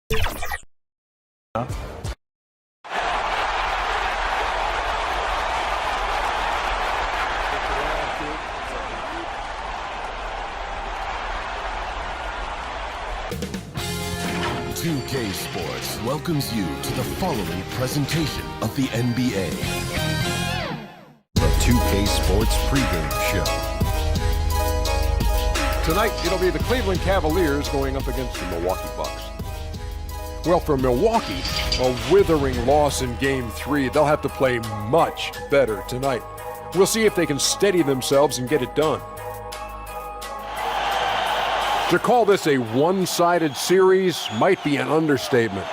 2K Sports welcomes you to the following presentation of the NBA. The 2K Sports pregame show. Tonight, it'll be the Cleveland Cavaliers going up against the Milwaukee Bucks. Well, for Milwaukee, a withering loss in Game 3. They'll have to play much better tonight. We'll see if they can steady themselves and get it done. To call this a one-sided series might be an understatement.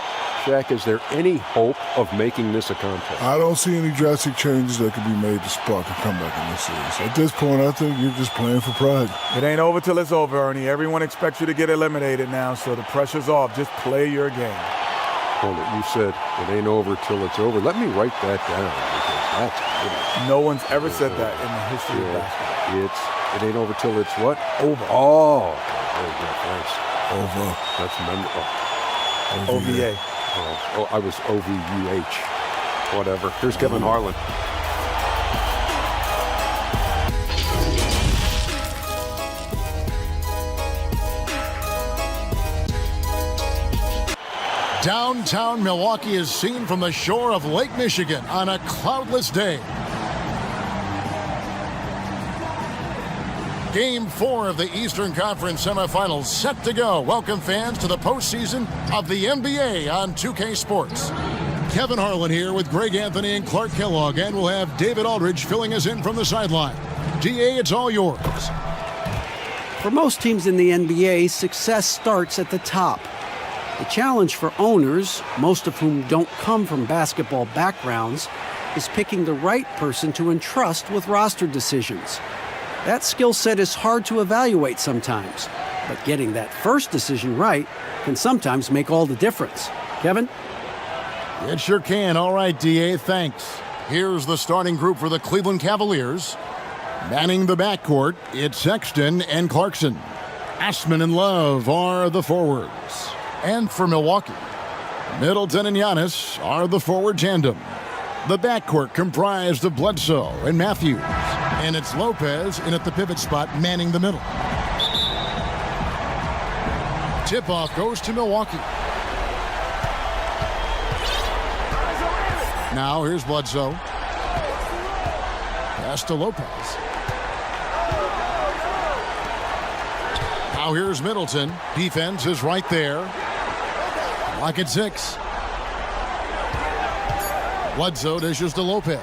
Shaq, is there any hope of making this a contest? I don't see any drastic changes that could be made to spark a comeback in this series. At this point, I think you're just playing for pride. It ain't over till it's over, Ernie. Everyone expects you to get eliminated now, so the pressure's off. Just play your game. Hold it. You said it ain't over till it's over. Let me write that down, because that's good. No one's ever said that in the history of basketball. It ain't over till it's what? Over. Oh, okay. Very good. Thanks. Over. That's memorable. OVA. Oh, I was OVUH. Whatever. Here's Kevin Harlan. Downtown Milwaukee is seen from the shore of Lake Michigan on a cloudless day. Game 4 of the Eastern Conference semifinals set to go. Welcome fans to the postseason of the NBA on 2K Sports. Kevin Harlan here with Greg Anthony and Clark Kellogg, and we'll have David Aldridge filling us in from the sideline. DA, it's all yours. For most teams in the NBA, success starts at the top. The challenge for owners, most of whom don't come from basketball backgrounds, is picking the right person to entrust with roster decisions. That skill set is hard to evaluate sometimes, but getting that first decision right can sometimes make all the difference. Kevin? It sure can. All right, DA, thanks. Here's the starting group for the Cleveland Cavaliers. Manning the backcourt, it's Sexton and Clarkson. Asman and Love are the forwards. And for Milwaukee, Middleton and Giannis are the forward tandem. The backcourt comprised of Bledsoe and Matthews. And it's Lopez in at the pivot spot, manning the middle. Tip-off goes to Milwaukee. Now here's Bledsoe. Pass to Lopez. Now here's Middleton. Defense is right there. Lock at 6. Bledsoe dishes to Lopez.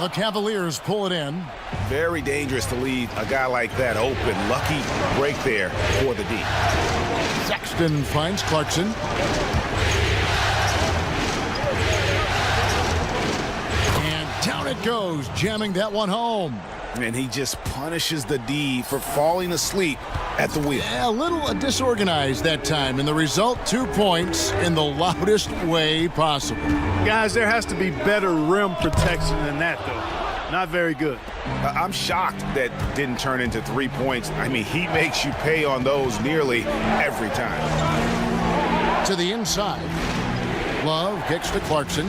The Cavaliers pull it in. Very dangerous to leave a guy like that open. Lucky break there for the D. Sexton finds Clarkson. And down it goes, jamming that one home. And he just punishes the D for falling asleep at the wheel. Yeah, a little disorganized that time, and the result, 2 points in the loudest way possible. Guys, there has to be better rim protection than that, though. Not very good. I'm shocked that didn't turn into 3 points. I mean, he makes you pay on those nearly every time. To the inside. Love kicks to Clarkson.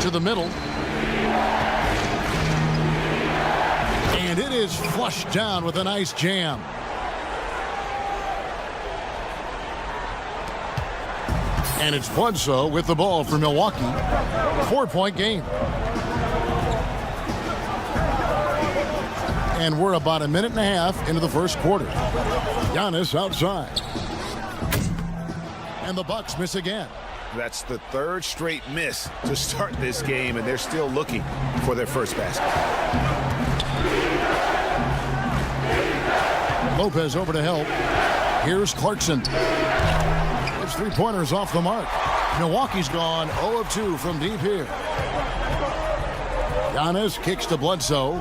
To the middle. And it is flushed down with a nice jam. And it's Bledsoe with the ball for Milwaukee. 4-point game. And we're about a minute and a half into the first quarter. Giannis outside. And the Bucks miss again. That's the third straight miss to start this game, and they're still looking for their first basket. Lopez over to help. Here's Clarkson. His three-pointers off the mark. Milwaukee's gone 0 of 2 from deep here. Giannis kicks to Bledsoe.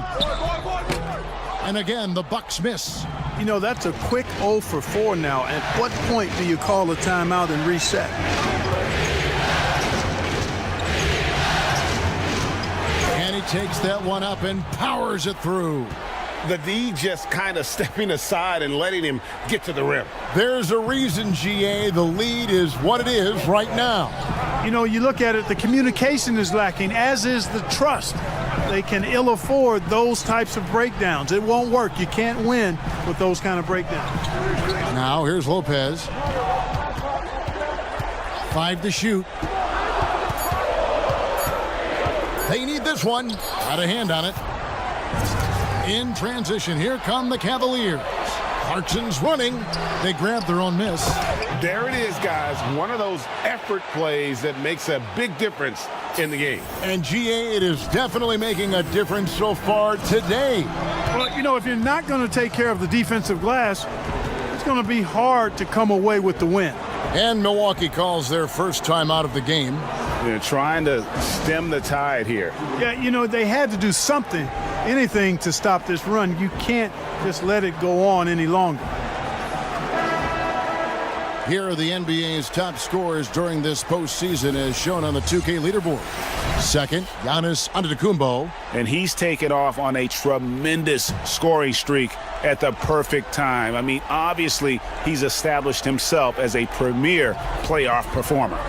And again, the Bucks miss. You know, that's a quick 0 for 4 now. At what point do you call a timeout and reset? And he takes that one up and powers it through. the D just kind of stepping aside and letting him get to the rim. There's a reason, GA, the lead is what it is right now. You know, you look at it, the communication is lacking, as is the trust. They can ill afford those types of breakdowns. It won't work. You can't win with those kind of breakdowns. Now here's Lopez. 5 to shoot. They need this one. Got a hand on it. In transition, here come the Cavaliers. Clarkson's running. They grab their own miss. There it is, guys. One of those effort plays that makes a big difference in the game. And GA, it is definitely making a difference so far today. Well, you know, if you're not going to take care of the defensive glass, it's going to be hard to come away with the win. And Milwaukee calls their first time out of the game. They're trying to stem the tide here. Yeah, you know, they had to do something, anything to stop this run. You can't just let it go on any longer. Here are the NBA's top scorers during this postseason as shown on the 2K leaderboard. Second, Giannis Antetokounmpo. And he's taken off on a tremendous scoring streak at the perfect time. I mean, obviously, he's established himself as a premier playoff performer.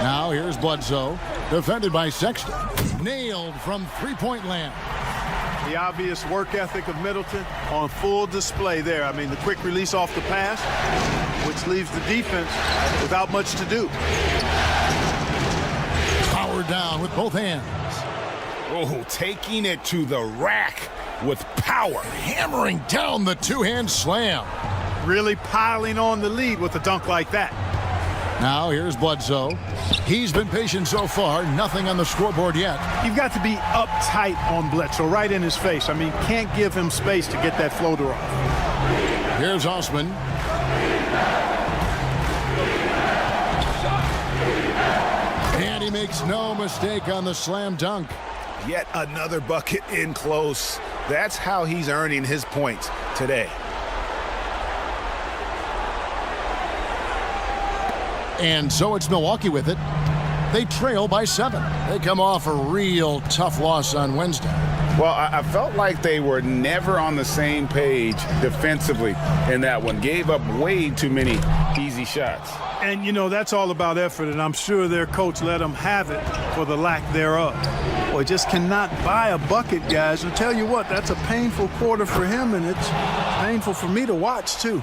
Now here's Bledsoe, defended by Sexton. Nailed from three-point land. The obvious work ethic of Middleton on full display there. I mean, the quick release off the pass, which leaves the defense without much to do. Powered down with both hands. Oh, taking it to the rack with power. Hammering down the two-hand slam. Really piling on the lead with a dunk like that. Now here's Bledsoe. He's been patient so far. Nothing on the scoreboard yet. You've got to be uptight on Bledsoe, right in his face. I mean, can't give him space to get that floater off. Here's Osman. And he makes no mistake on the slam dunk. Yet another bucket in close. That's how he's earning his points today. And so it's Milwaukee with it. They trail by 7. They come off a real tough loss on Wednesday. Well, I felt like they were never on the same page defensively in that one. Gave up way too many easy shots. And, you know, that's all about effort, and I'm sure their coach let them have it for the lack thereof. Boy, just cannot buy a bucket, guys. And tell you what, that's a painful quarter for him, and it's painful for me to watch, too.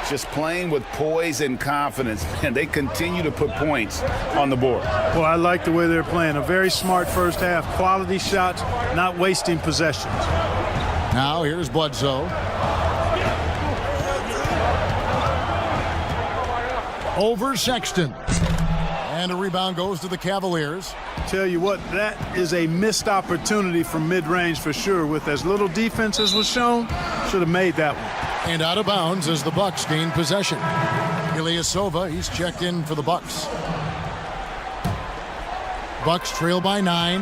Just playing with poise and confidence, and they continue to put points on the board. Well, I like the way they're playing. A very smart first half. Quality shots, not wasting possessions. Now here's Bledsoe. Over Sexton. And a rebound goes to the Cavaliers. Tell you what, that is a missed opportunity from mid-range for sure. With as little defense as was shown, should have made that one. And out of bounds as the Bucks gain possession. Ilyasova, he's checked in for the Bucks. Bucks trail by 9.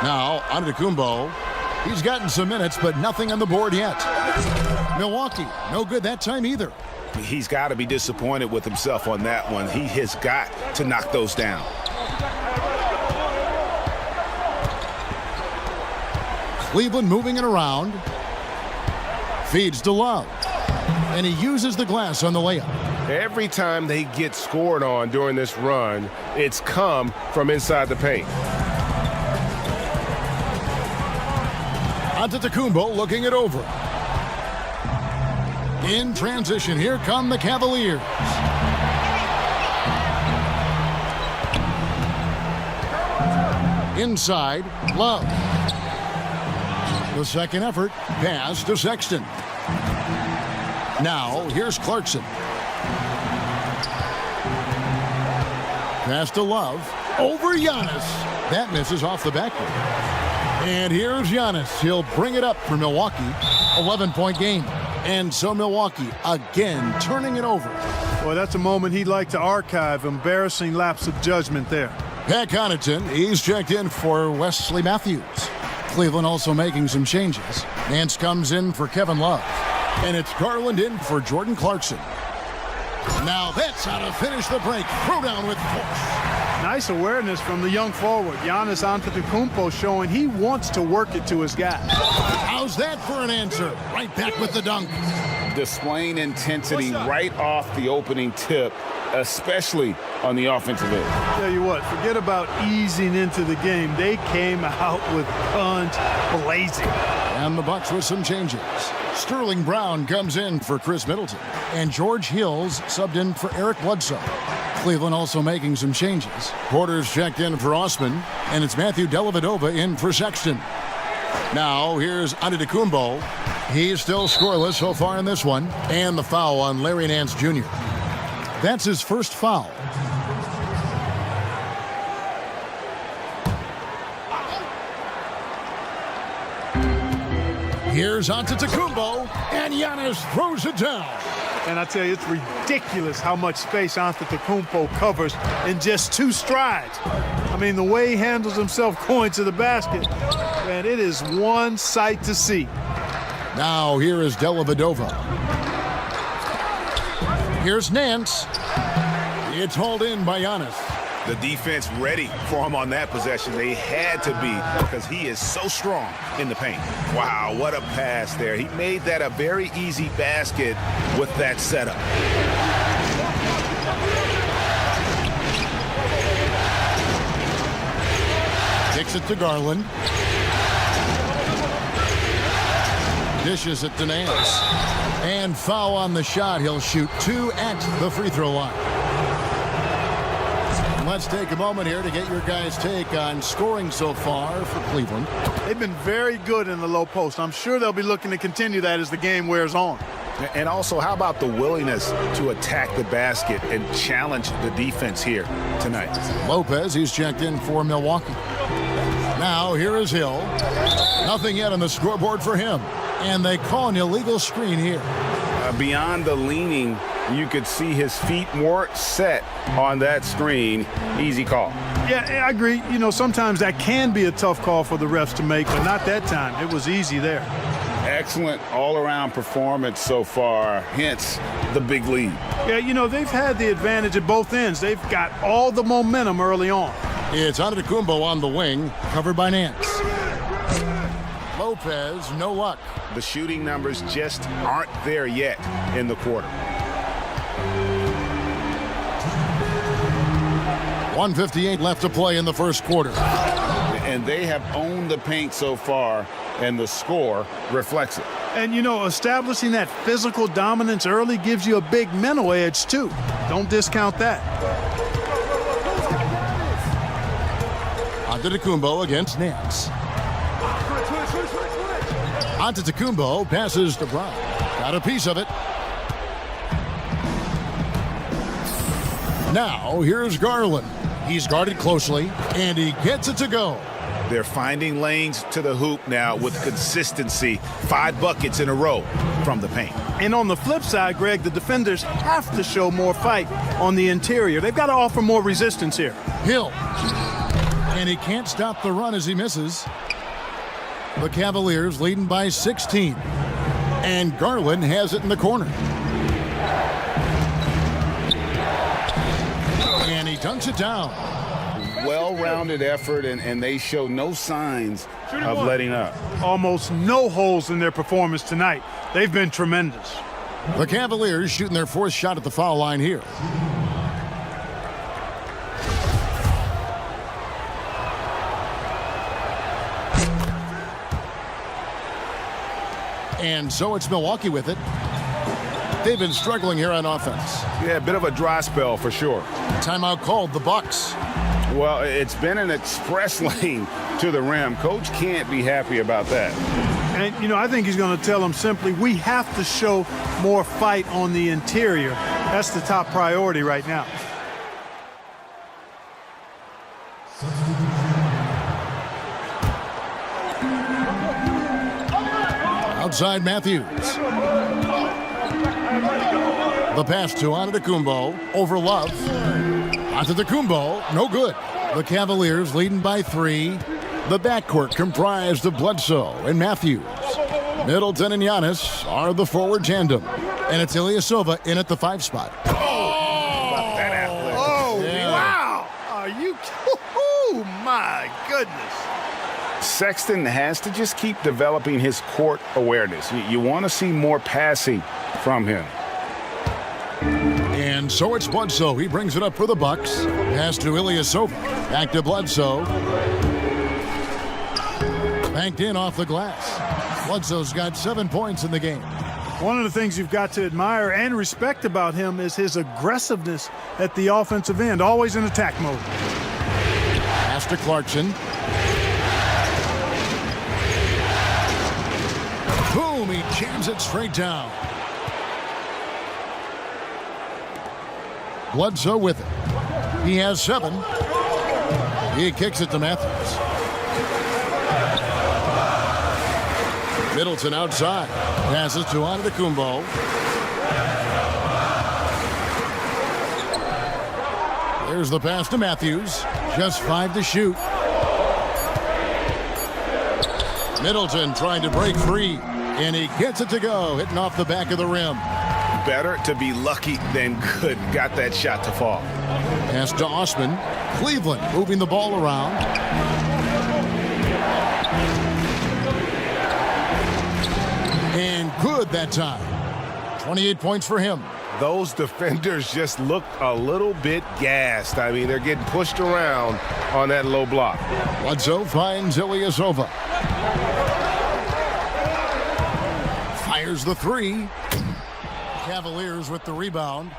Now, Antetokounmpo. He's gotten some minutes, but nothing on the board yet. Milwaukee, no good that time either. He's got to be disappointed with himself on that one. He has got to knock those down. Cleveland moving it around. Feeds to Love. And he uses the glass on the layup. Every time they get scored on during this run, it's come from inside the paint. Antetokounmpo looking it over. In transition, here come the Cavaliers. Inside, Love. The second effort, pass to Sexton. Now, here's Clarkson. Pass to Love. Over Giannis. That misses off the backboard. And here's Giannis. He'll bring it up for Milwaukee. 11-point game. And so Milwaukee again turning it over. Boy, that's a moment he'd like to archive. Embarrassing lapse of judgment there. Pat Connaughton, he's checked in for Wesley Matthews. Cleveland also making some changes. Nance comes in for Kevin Love. And it's Garland in for Jordan Clarkson. Now that's how to finish the break. Throw down with force. Nice awareness from the young forward. Giannis Antetokounmpo showing he wants to work it to his guy. How's that for an answer? Right back with the dunk. Displaying intensity right off the opening tip, especially on the offensive end. Tell you what, forget about easing into the game. They came out with guns blazing. And the Bucks with some changes. Sterling Brown comes in for Chris Middleton. And George Hills subbed in for Eric Bledsoe. Cleveland also making some changes. Porter's checked in for Osman. And it's Matthew Dellavedova in for Sexton. Now, here's Antetokounmpo. He's still scoreless so far in this one. And the foul on Larry Nance Jr. That's his first foul. Here's Antetokounmpo, and Giannis throws it down. And I tell you, it's ridiculous how much space Antetokounmpo covers in just 2 strides. I mean, the way he handles himself going to the basket, man, it is one sight to see. Now here is Dellavedova. Here's Nance. It's hauled in by Giannis. The defense ready for him on that possession. They had to be because he is so strong in the paint. Wow, what a pass there. He made that a very easy basket with that setup. Kicks it to Garland. Dishes it to Nance. And foul on the shot. He'll shoot 2 at the free throw line. Let's take a moment here to get your guys' take on scoring so far for Cleveland. They've been very good in the low post. I'm sure they'll be looking to continue that as the game wears on. And also, how about the willingness to attack the basket and challenge the defense here tonight? Lopez, he's checked in for Milwaukee. Now, here is Hill. Nothing yet on the scoreboard for him. And they call an illegal screen here. Beyond the leaning, you could see his feet more set on that screen. Easy call. Yeah, I agree. You know, sometimes that can be a tough call for the refs to make, but not that time. It was easy there. Excellent all-around performance so far, hence the big lead. Yeah, you know, they've had the advantage at both ends. They've got all the momentum early on. It's Antetokounmpo on the wing, covered by Nance. Lopez, no luck. The shooting numbers just aren't there yet in the quarter. 1:58 left to play in the first quarter. And they have owned the paint so far, and the score reflects it. And, you know, establishing that physical dominance early gives you a big mental edge, too. Don't discount that. Antetokounmpo against Nance. Antetokounmpo passes to Brown. Got a piece of it. Now, here's Garland. He's guarded closely, and he gets it to go. They're finding lanes to the hoop now with consistency. 5 buckets in a row from the paint. And on the flip side, Greg, the defenders have to show more fight on the interior. They've got to offer more resistance here. Hill. And he can't stop the run as he misses. The Cavaliers leading by 16. And Garland has it in the corner. And he dunks it down. Well-rounded effort, and they show no signs of letting up. Almost no holes in their performance tonight. They've been tremendous. The Cavaliers shooting their 4th shot at the foul line here. And so it's Milwaukee with it. They've been struggling here on offense. Yeah, a bit of a dry spell for sure. Timeout called, the Bucks. Well, it's been an express lane to the rim. Coach can't be happy about that. And, you know, I think he's going to tell them simply, we have to show more fight on the interior. That's the top priority right now. Outside Matthews. The pass to Antetokounmpo over Love. Antetokounmpo, no good. The Cavaliers leading by 3. The backcourt comprised of Bledsoe and Matthews. Middleton and Giannis are the forward tandem. And it's Ilyasova in at the 5 spot. Wow. Are you? Oh, my goodness. Sexton has to just keep developing his court awareness. You want to see more passing from him. And so it's Bledsoe. He brings it up for the Bucks. Pass to Ilyasova. Back to Bledsoe. Banked in off the glass. Bledsoe's got 7 points in the game. One of the things you've got to admire and respect about him is his aggressiveness at the offensive end, always in attack mode. Pass to Clarkson. Boom, he jams it straight down. Bledsoe with it. He has 7. He kicks it to Matthews. Middleton outside. Passes to Antetokounmpo. There's the pass to Matthews. Just 5 to shoot. Middleton trying to break free. And he gets it to go. Hitting off the back of the rim. Better to be lucky than good. Got that shot to fall. Pass to Osman. Cleveland moving the ball around. And good that time. 28 points for him. Those defenders just look a little bit gassed. I mean, they're getting pushed around on that low block. Bledsoe finds Ilyasova. Fires the 3. Cavaliers with the rebound.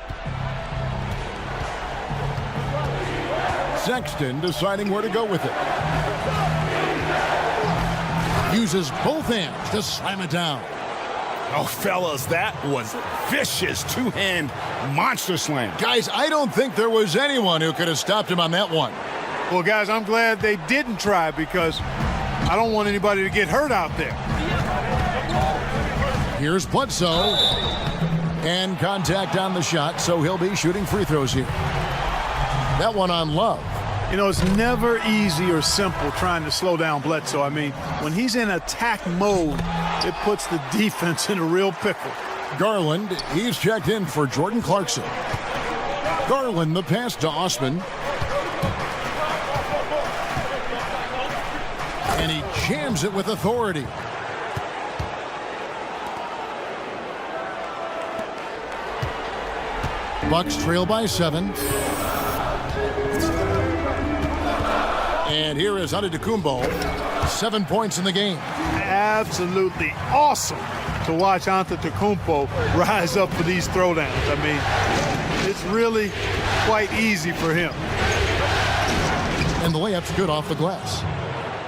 Sexton deciding where to go with it. Uses both hands to slam it down. Oh, fellas, that was vicious two-hand monster slam. Guys, I don't think there was anyone who could have stopped him on that one. Well, guys, I'm glad they didn't try because I don't want anybody to get hurt out there. Here's Bledsoe. And contact on the shot, so he'll be shooting free throws here. That one on Love. You know, it's never easy or simple trying to slow down Bledsoe. I mean, when he's in attack mode, it puts the defense in a real pickle. Garland, he's checked in for Jordan Clarkson. Garland, the pass to Osman. And he jams it with authority. Bucks trail by 7. And here is Antetokounmpo. 7 points in the game. Absolutely awesome to watch Antetokounmpo rise up for these throwdowns. I mean, it's really quite easy for him. And the layup's good off the glass.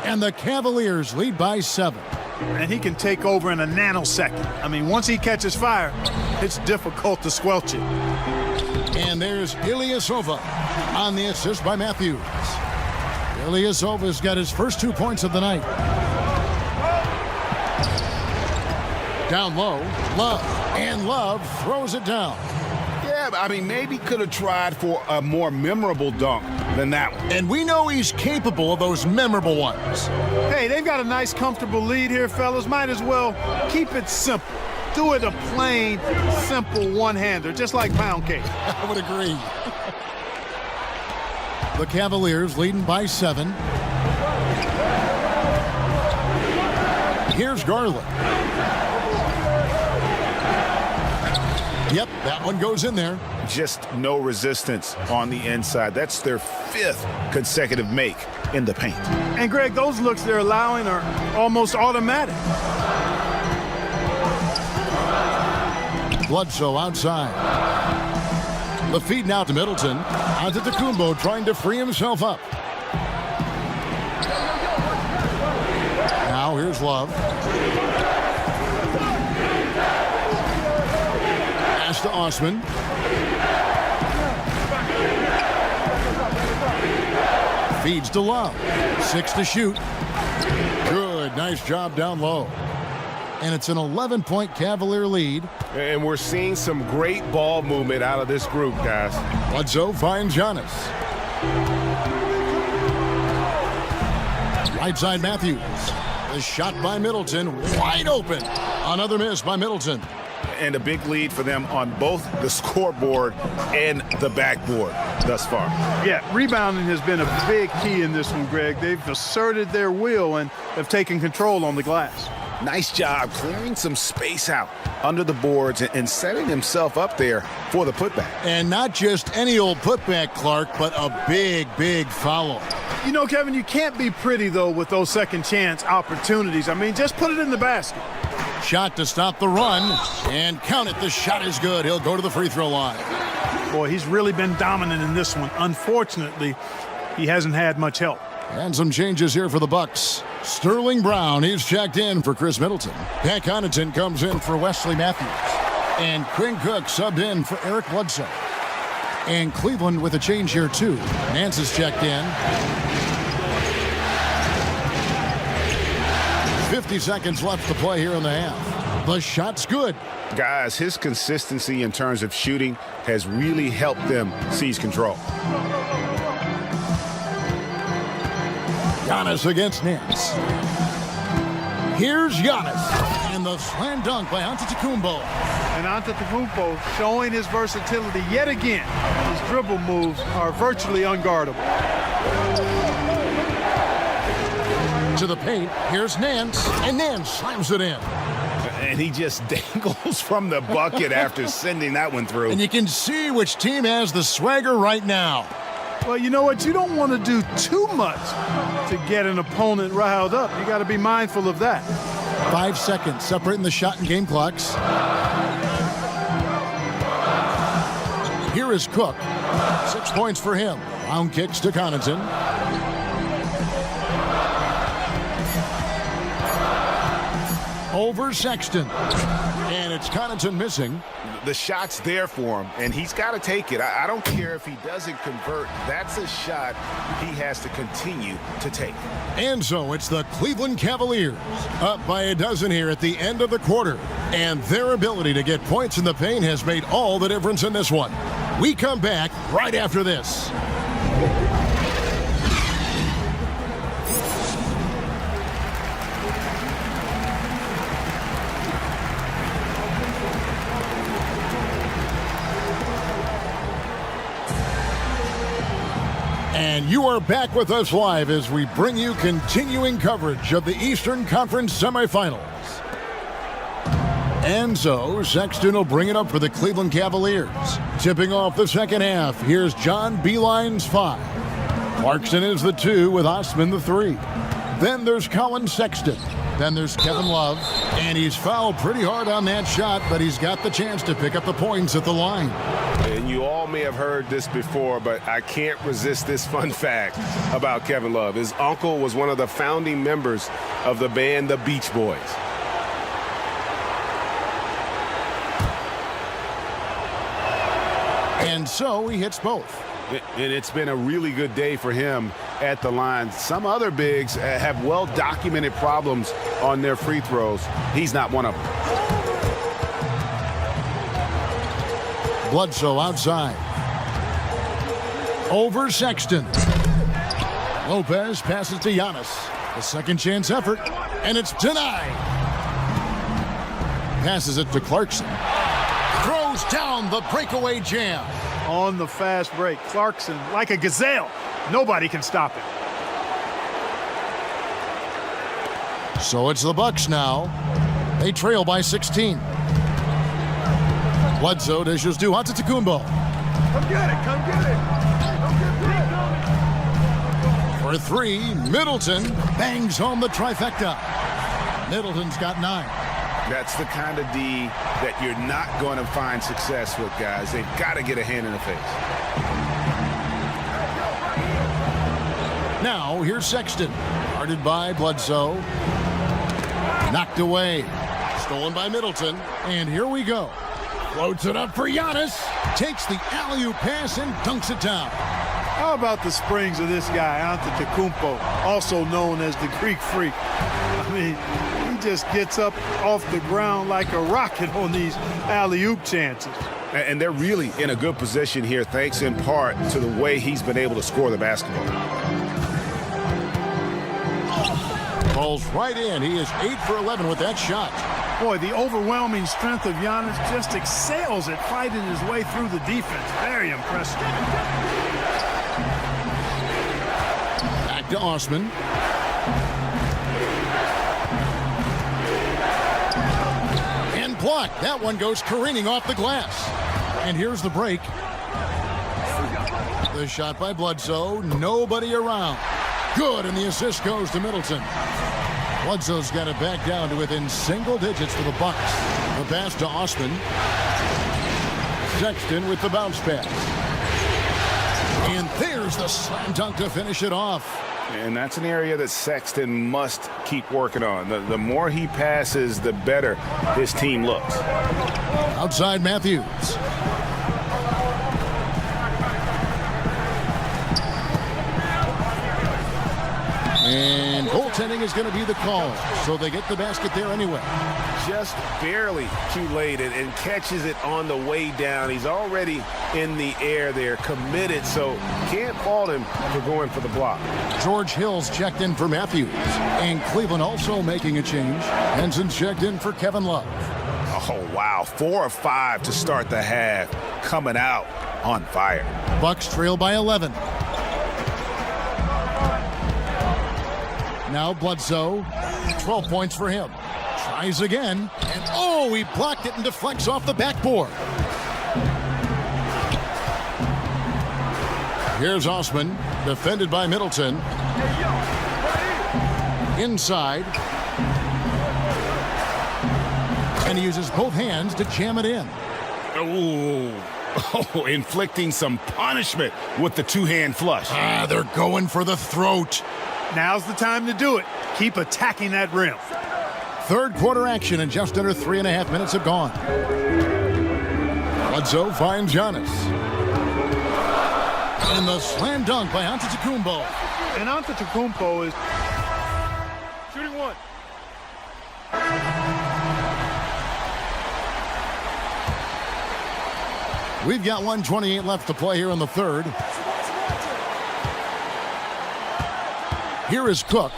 And the Cavaliers lead by 7. And he can take over in a nanosecond. I mean, once he catches fire, it's difficult to squelch it. And there's Ilyasova on the assist by Matthews. Ilyasova's got his first 2 points of the night. Down low, Love. And Love throws it down. Yeah, I mean, maybe could have tried for a more memorable dunk than that one. And we know he's capable of those memorable ones. Hey, they've got a nice, comfortable lead here, fellas. Might as well keep it simple. Do it a plain, simple one-hander, just like pound cake. I would agree. The Cavaliers leading by 7. Here's Garland. Yep, that one goes in there. Just no resistance on the inside. That's their 5th consecutive make in the paint. And, Greg, those looks they're allowing are almost automatic. Bledsoe outside. The feed now to Middleton. Antetokounmpo trying to free himself up. Now here's Love. Pass to Osman. Feeds to Love. 6 to shoot. Good, nice job down low. And it's an 11-point Cavalier lead. And we're seeing some great ball movement out of this group, guys. Bledsoe finds Giannis. Right side Matthews. The shot by Middleton, wide open. Another miss by Middleton. And a big lead for them on both the scoreboard and the backboard thus far. Yeah, rebounding has been a big key in this one, Greg. They've asserted their will and have taken control on the glass. Nice job clearing some space out under the boards and setting himself up there for the putback. And not just any old putback, Clark, but a big, big follow. You know, Kevin, you can't be pretty, though, with those second chance opportunities. I mean, just put it in the basket. Shot to stop the run, and count it. The shot is good. He'll go to the free throw line. Boy, he's really been dominant in this one. Unfortunately, he hasn't had much help. And some changes here for the Bucks. Sterling Brown, he's checked in for Chris Middleton. Pat Connaughton comes in for Wesley Matthews. And Quinn Cook subbed in for Eric Bledsoe. And Cleveland with a change here, too. Nance is checked in. 50 seconds left to play here in the half. The shot's good. Guys, his consistency in terms of shooting has really helped them seize control. Giannis against Nance. Here's Giannis. And the slam dunk by Antetokounmpo. And Antetokounmpo showing his versatility yet again. His dribble moves are virtually unguardable. To the paint, here's Nance, and Nance slams it in. And he just dangles from the bucket after sending that one through. And you can see which team has the swagger right now. Well, you know what? You don't want to do too much to get an opponent riled up. You got to be mindful of that. 5 seconds separating the shot and game clocks. Here is Cook. 6 points for him. Round kicks to Connaughton. Over Sexton. And it's Connaughton missing. The shot's there for him, and he's got to take it. I don't care if he doesn't convert. That's a shot he has to continue to take. And so it's the Cleveland Cavaliers up by a dozen here at the end of the quarter. And their ability to get points in the paint has made all the difference in this one. We come back right after this. And you are back with us live as we bring you continuing coverage of the Eastern Conference semifinals. And so, Sexton will bring it up for the Cleveland Cavaliers. Tipping off the second half, here's John Beilein's 5. Clarkson is the 2 with Osman the 3. Then there's Colin Sexton. Then there's Kevin Love. And he's fouled pretty hard on that shot, but he's got the chance to pick up the points at the line. And you all may have heard this before, but I can't resist this fun fact about Kevin Love. His uncle was one of the founding members of the band The Beach Boys. And so he hits both. And it's been a really good day for him at the line. Some other bigs have well-documented problems on their free throws. He's not one of them. Bledsoe outside. Over Sexton. Lopez passes to Giannis. A second chance effort, and it's denied. Passes it to Clarkson. Throws down the breakaway jam. On the fast break, Clarkson, like a gazelle, nobody can stop it. So it's the Bucks now. They trail by 16. Bledsoe dishes to Antetokounmpo. Come get it, come get it. For 3, Middleton bangs home the trifecta. Middleton's got 9. That's the kind of D that you're not going to find success with, guys. They've got to get a hand in the face. Now, here's Sexton. Guarded by Bledsoe. Knocked away. Stolen by Middleton. And here we go. Floats it up for Giannis. Takes the alley-oop pass and dunks it down. How about the springs of this guy, Antetokounmpo, also known as the Greek Freak? I mean, he just gets up off the ground like a rocket on these alley-oop chances. And they're really in a good position here, thanks in part to the way he's been able to score the basketball. Falls right in. He is 8 for 11 with that shot. Boy, the overwhelming strength of Giannis just excels at fighting his way through the defense. Very impressive. Back to Osman. And blocked. That one goes careening off the glass. And here's the break. The shot by Bledsoe. Nobody around. Good, and the assist goes to Middleton. Bledsoe's got it back down to within single digits for the Bucks. The pass to Osman. Sexton with the bounce pass. And there's the slam dunk to finish it off. And that's an area that Sexton must keep working on. The more he passes, the better his team looks. Outside Matthews. And goaltending is going to be the call, so they get the basket there anyway. Just barely too late and catches it on the way down. He's already in the air there, committed, so can't fault him for going for the block. George Hill's checked in for Matthews, and Cleveland also making a change. Henson's checked in for Kevin Love. Oh, wow, 4 of 5 to start the half, coming out on fire. Bucks trail by 11. Now Bledsoe, 12 points for him. Tries again, and oh, he blocked it and deflects off the backboard. Here's Osman, defended by Middleton. Inside. And he uses both hands to jam it in. Oh, inflicting some punishment with the two-hand flush. They're going for the throat. Now's the time to do it. Keep attacking that rim. Third quarter action, and just under 3.5 minutes have gone. Bledsoe finds Giannis. And the slam dunk by Antetokounmpo. And Antetokounmpo is shooting one. We've got 1:28 left to play here in the third. Here is Cook.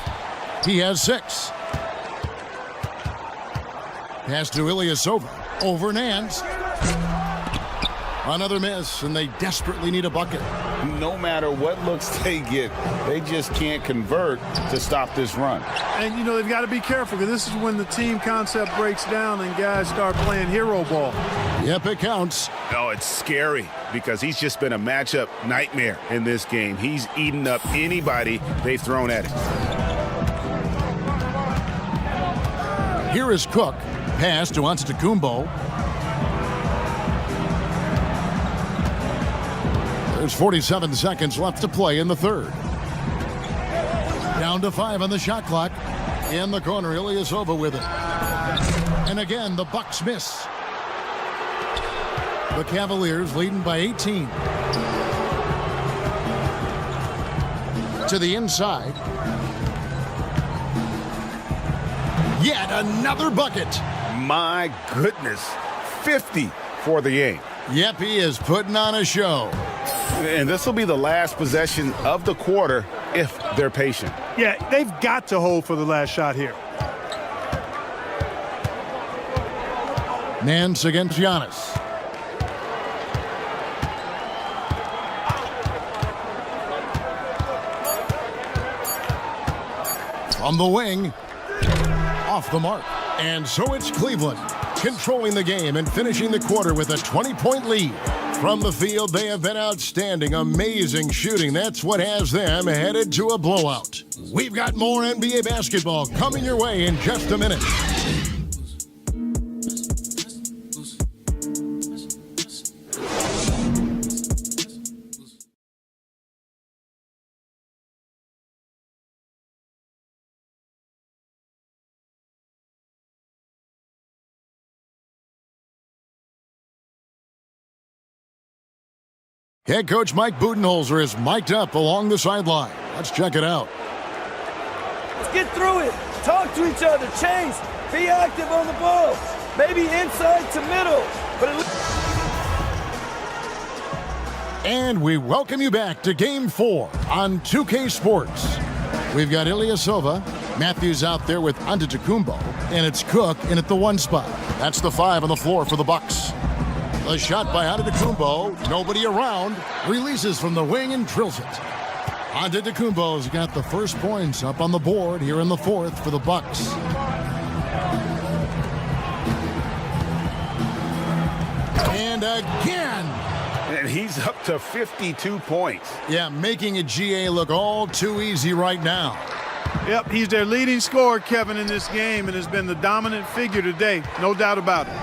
He has 6. Pass to Ilyasova. Over Nance. Another miss, and they desperately need a bucket. No matter what looks they get, they just can't convert to stop this run. And, you know, they've got to be careful because this is when the team concept breaks down and guys start playing hero ball. Yep, it counts. No, it's scary because he's just been a matchup nightmare in this game. He's eaten up anybody they've thrown at him. Here is Cook. Pass to Antetokounmpo. There's 47 seconds left to play in the third. Down to 5 on the shot clock. In the corner, Ilyasova with it. And again, the Bucks miss. The Cavaliers leading by 18. To the inside. Yet another bucket. My goodness, 50 for the game. Yep, he is putting on a show. And this will be the last possession of the quarter if they're patient. Yeah, they've got to hold for the last shot here. Nance against Giannis. From the wing. Off the mark. And so it's Cleveland controlling the game and finishing the quarter with a 20-point lead. From the field, they have been outstanding. Amazing shooting. That's what has them headed to a blowout. We've got more NBA basketball coming your way in just a minute. Head coach Mike Budenholzer is mic'd up along the sideline. Let's check it out. Let's get through it. Talk to each other. Chase. Be active on the ball. Maybe inside to middle. And we welcome you back to Game 4 on 2K Sports. We've got Ilyasova Matthews out there with Antetokounmpo, and it's Cook in at the 1 spot. That's the 5 on the floor for the Bucks. The shot by Antetokounmpo, nobody around, releases from the wing and drills it. Antetokounmpo's got the first points up on the board here in the 4th for the Bucks. And again. And he's up to 52 points. Yeah, making a GA look all too easy right now. Yep, he's their leading scorer, Kevin, in this game, and has been the dominant figure today. No doubt about it.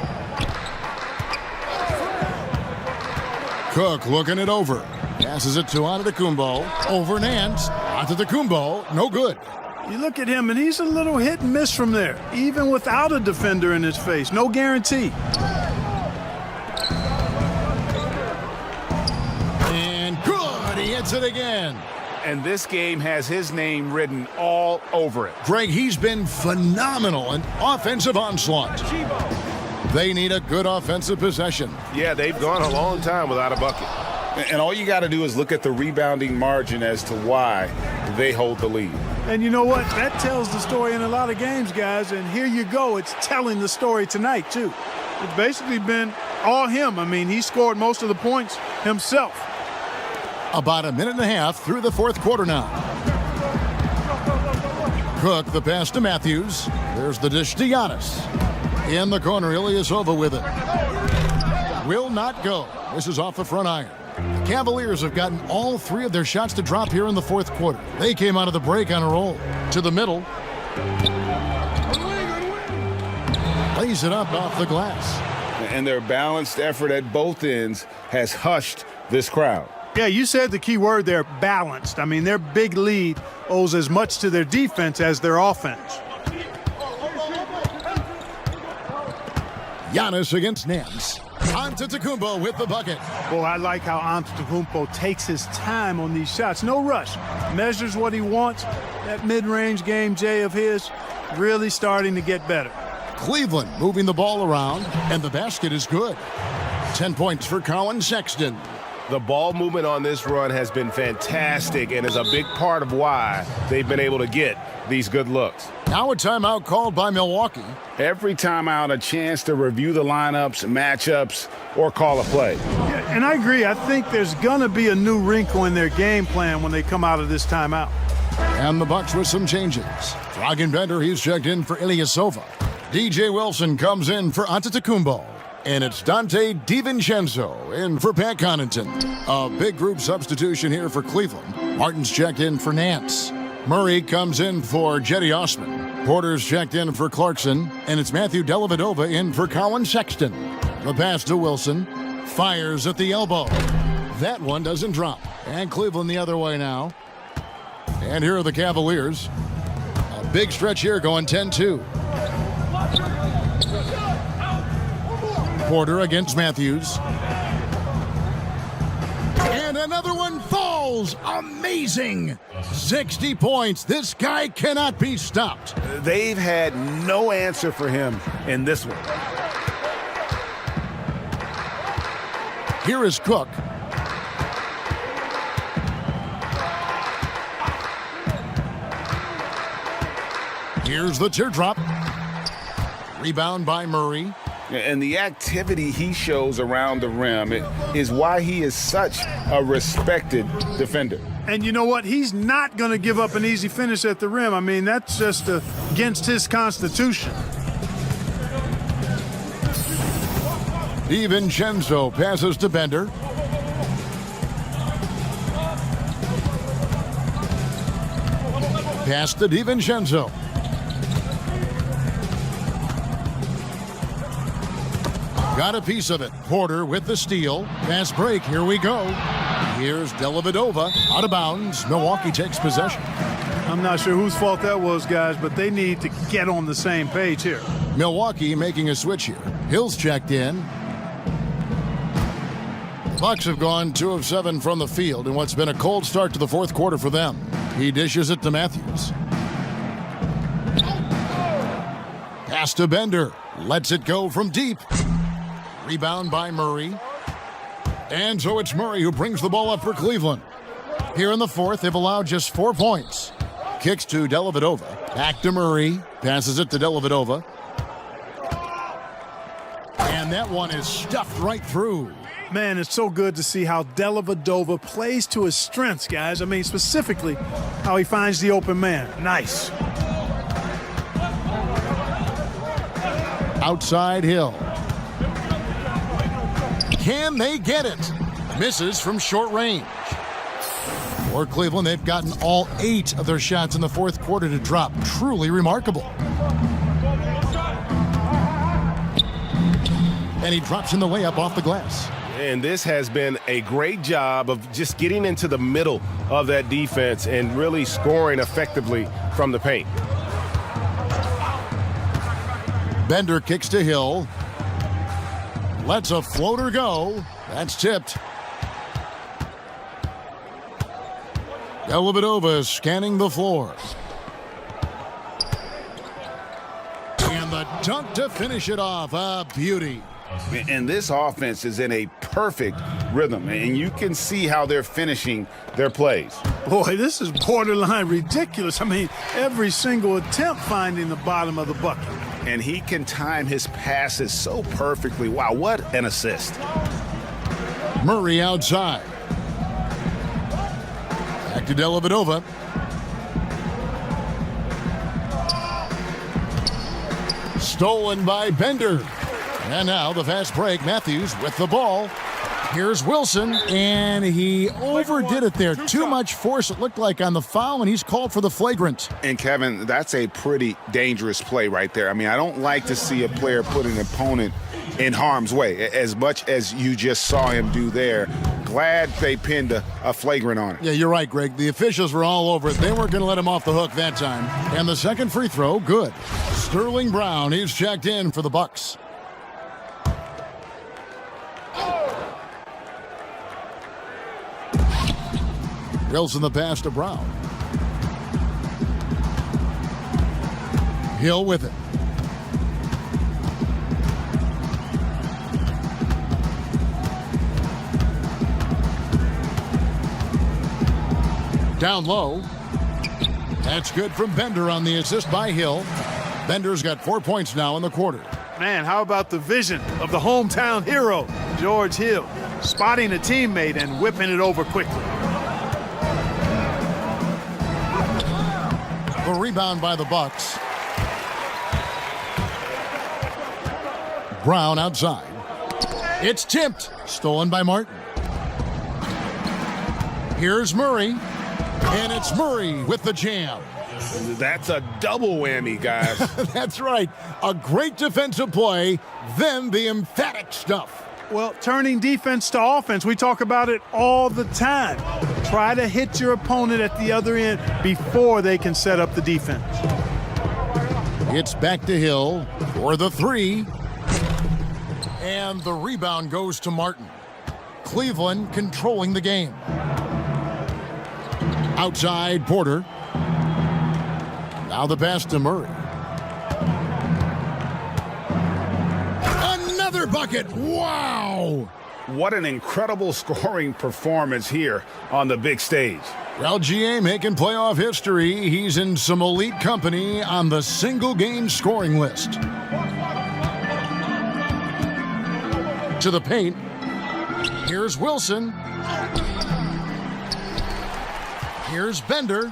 Cook looking it over. Passes it to Antetokounmpo. Over Nance. Antetokounmpo, no good. You look at him, and he's a little hit and miss from there, even without a defender in his face. No guarantee. And good, he hits it again. And this game has his name written all over it. Greg, he's been phenomenal in offensive onslaught. They need a good offensive possession. Yeah, they've gone a long time without a bucket. And all you got to do is look at the rebounding margin as to why they hold the lead. And you know what? That tells the story in a lot of games, guys. And here you go. It's telling the story tonight, too. It's basically been all him. I mean, he scored most of the points himself. About a minute and a half through the 4th quarter now. Cook, the pass to Matthews. There's the dish to Giannis. In the corner, Ilyasova with it. Will not go. This is off the front iron. The Cavaliers have gotten all 3 of their shots to drop here in the 4th quarter. They came out of the break on a roll. To the middle. Lays it up off the glass. And their balanced effort at both ends has hushed this crowd. Yeah, you said the key word there, balanced. I mean, their big lead owes as much to their defense as their offense. Giannis against Nance. Antetokounmpo with the bucket. Boy, I like how Antetokounmpo takes his time on these shots. No rush. Measures what he wants. That mid-range game, Jay, of his, really starting to get better. Cleveland moving the ball around, and the basket is good. 10 points for Colin Sexton. The ball movement on this run has been fantastic and is a big part of why they've been able to get these good looks. Now a timeout called by Milwaukee. Every timeout, a chance to review the lineups, matchups, or call a play. Yeah, and I agree. I think there's going to be a new wrinkle in their game plan when they come out of this timeout. And the Bucks with some changes. Bender, he's checked in for Ilyasova. DJ Wilson comes in for Antetokounmpo. And it's Dante DiVincenzo in for Pat Connaughton. A big group substitution here for Cleveland. Martin's checked in for Nance. Murray comes in for Jetty Osman. Porter's checked in for Clarkson. And it's Matthew Dellavedova in for Colin Sexton. The pass to Wilson. Fires at the elbow. That one doesn't drop. And Cleveland the other way now. And here are the Cavaliers. A big stretch here going 10-2. Porter against Matthews. And another one falls. Amazing. 60 points. This guy cannot be stopped. They've had no answer for him in this one. Here is Cook. Here's the teardrop. Rebound by Murray. And the activity he shows around the rim is why he is such a respected defender. And you know what? He's not going to give up an easy finish at the rim. I mean, that's just against his constitution. DiVincenzo passes to Bender. Pass to DiVincenzo. Got a piece of it. Porter with the steal. Fast break. Here we go. Here's Dellavedova. Out of bounds. Milwaukee takes possession. I'm not sure whose fault that was, guys, but they need to get on the same page here. Milwaukee making a switch here. Hill's checked in. Bucks have gone 2 of 7 from the field in what's been a cold start to the 4th quarter for them. He dishes it to Matthews. Pass to Bender. Lets it go from deep. Rebound by Murray. And so it's Murray who brings the ball up for Cleveland. Here in the 4th, they've allowed just 4 points. kicks to Dellavedova. Back to Murray. Passes it to Dellavedova. And that one is stuffed right through. Man, it's so good to see how Dellavedova plays to his strengths, guys. I mean, specifically, how he finds the open man. Nice. Outside Hill. Can they get it? Misses from short range. For Cleveland, they've gotten all 8 of their shots in the fourth quarter to drop. Truly remarkable. And he drops in the layup off the glass. And this has been a great job of just getting into the middle of that defense and really scoring effectively from the paint. Bender kicks to Hill. Lets a floater go. That's tipped. Dellavedova scanning the floor. And the dunk to finish it off. A beauty. And this offense is in a perfect rhythm, and you can see how they're finishing their plays. Boy, this is borderline ridiculous. I mean, every single attempt finding the bottom of the bucket. And he can time his passes so perfectly. Wow, what an assist. Murray outside. Back to Dellavedova. Stolen by Bender. And now the fast break. Matthews with the ball. Here's Wilson, and he overdid it there. Too much force, it looked like, on the foul, and he's called for the flagrant. And, Kevin, that's a pretty dangerous play right there. I mean, I don't like to see a player put an opponent in harm's way, as much as you just saw him do there. Glad they pinned a flagrant on it. Yeah, you're right, Greg. The officials were all over it. They weren't going to let him off the hook that time. And the second free throw, good. Sterling Brown, he's checked in for the Bucks. Wilson the pass to Brown. Hill with it. Down low. That's good from Bender on the assist by Hill. Bender's got 4 points now in the quarter. Man, how about the vision of the hometown hero, George Hill, spotting a teammate and whipping it over quickly. The rebound by the Bucks. Brown outside. It's tipped. Stolen by Martin. Here's Murray. And it's Murray with the jam. That's a double whammy, guys. That's right. A great defensive play, then the emphatic stuff. Well, turning defense to offense, we talk about it all the time. Try to hit your opponent at the other end before they can set up the defense. It's back to Hill for the three. And the rebound goes to Martin. Cleveland controlling the game. Outside Porter. Now the pass to Murray. Another bucket. Wow. What an incredible scoring performance here on the big stage. Well, GA making playoff history. He's in some elite company on the single-game scoring list. To the paint. Here's Wilson. Here's Bender.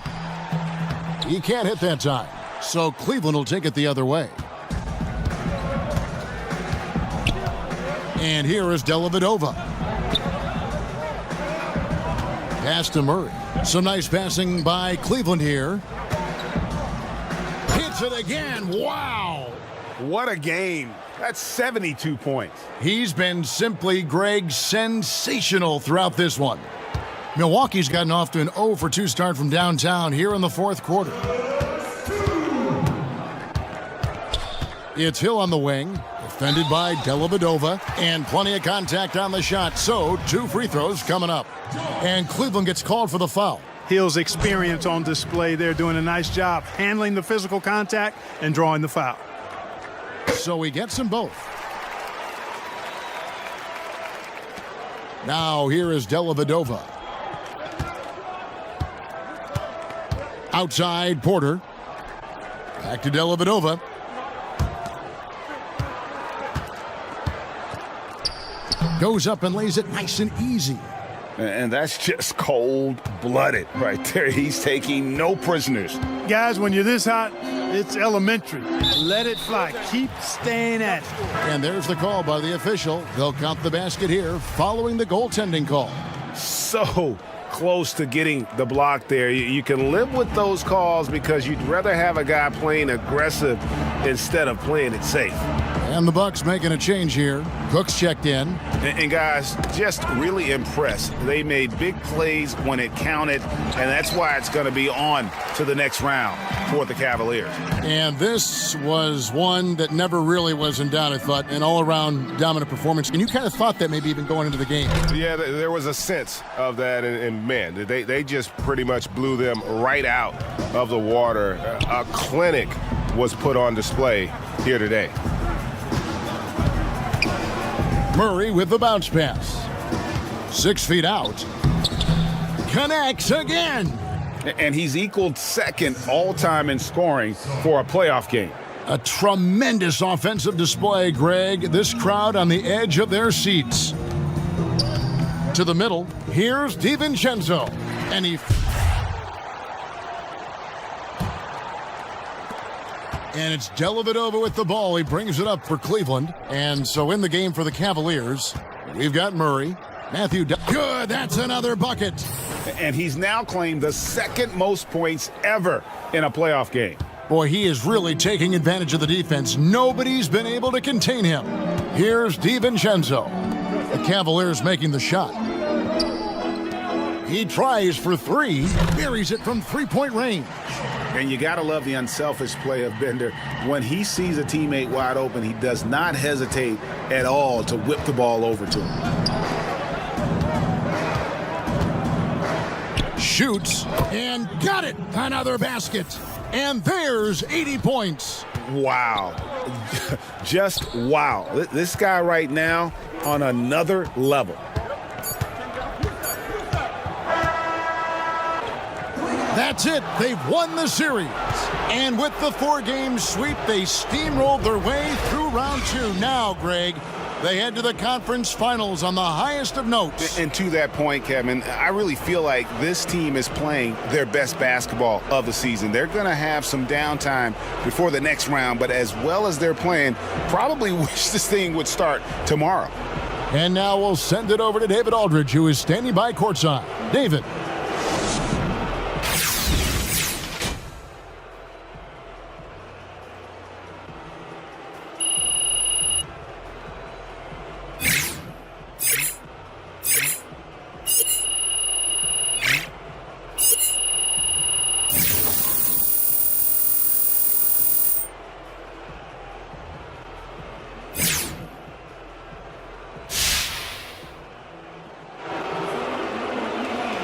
He can't hit that time. So Cleveland will take it the other way. And here is Dellavedova. Pass to Murray. Some nice passing by Cleveland here. Hits it again. Wow. What a game. That's 72 points. He's been simply, Greg, sensational throughout this one. Milwaukee's gotten off to an 0-for-2 start from downtown here in the fourth quarter. It's Hill on the wing, defended by Dellavedova, and plenty of contact on the shot. So, 2 free throws coming up. And Cleveland gets called for the foul. Hill's experience on display there, doing a nice job handling the physical contact and drawing the foul. So he gets them both. Now here is Dellavedova. Outside, Porter. Back to Dellavedova. Goes up and lays it nice and easy. And that's just cold-blooded right there. He's taking no prisoners. Guys, when you're this hot, it's elementary. Let it fly. Keep staying at it. And there's the call by the official. They'll count the basket here following the goaltending call. So close to getting the block there. You can live with those calls because you'd rather have a guy playing aggressive instead of playing it safe. And the Bucks making a change here. Cook's checked in. And guys, just really impressed. They made big plays when it counted, and that's why it's going to be on to the next round for the Cavaliers. And this was one that never really was in doubt, I thought, an all-around dominant performance. And you kind of thought that maybe even going into the game. Yeah, there was a sense of that, and man, they just pretty much blew them right out of the water. A clinic was put on display here today. Murray with the bounce pass. 6 feet out. Connects again. And he's equaled second all-time in scoring for a playoff game. A tremendous offensive display, Greg. This crowd on the edge of their seats. To the middle, here's DiVincenzo. And it's Dellavedova with the ball. He brings it up for Cleveland. And so in the game for the Cavaliers, we've got Murray. Good, that's another bucket. And he's now claimed the second most points ever in a playoff game. Boy, he is really taking advantage of the defense. Nobody's been able to contain him. Here's DiVincenzo. The Cavaliers making the shot. He tries for three, buries it from three-point range. And you got to love the unselfish play of Bender. When he sees a teammate wide open, he does not hesitate at all to whip the ball over to him. Shoots and got it. Another basket. And there's 80 points. Wow. Just wow. This guy right now on another level. That's it. They've won the series. And with the 4-game sweep, they steamrolled their way through round 2. Now, Greg, they head to the conference finals on the highest of notes. And to that point, Kevin, I really feel like this team is playing their best basketball of the season. They're going to have some downtime before the next round, but as well as they're playing, probably wish this thing would start tomorrow. And now we'll send it over to David Aldridge, who is standing by courtside. David.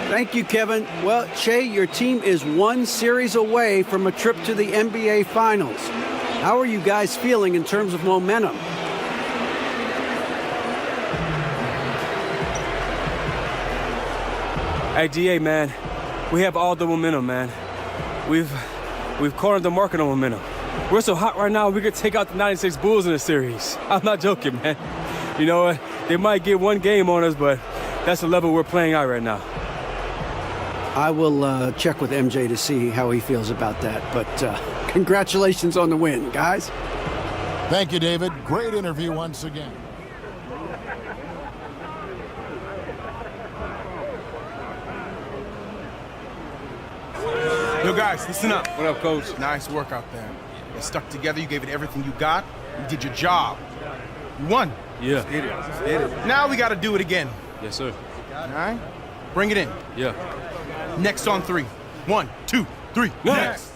Thank you, Kevin. Well, Shea, your team is one series away from a trip to the NBA Finals. How are you guys feeling in terms of momentum? Hey, DA, man, we have all the momentum, man. We've cornered the market on momentum. We're so hot right now, we could take out the 96 Bulls in a series. I'm not joking, man. You know what? They might get one game on us, but that's the level we're playing at right now. I will check with MJ to see how he feels about that. But congratulations on the win, guys. Thank you, David. Great interview once again. Yo, guys, listen up. What up, Coach? Nice work out there. You stuck together. You gave it everything you got. You did your job. You won. Yeah. Did it. Now we got to do it again. Yes, sir. All right? Bring it in. Yeah. Next on 3. 1, 2, 3. Next.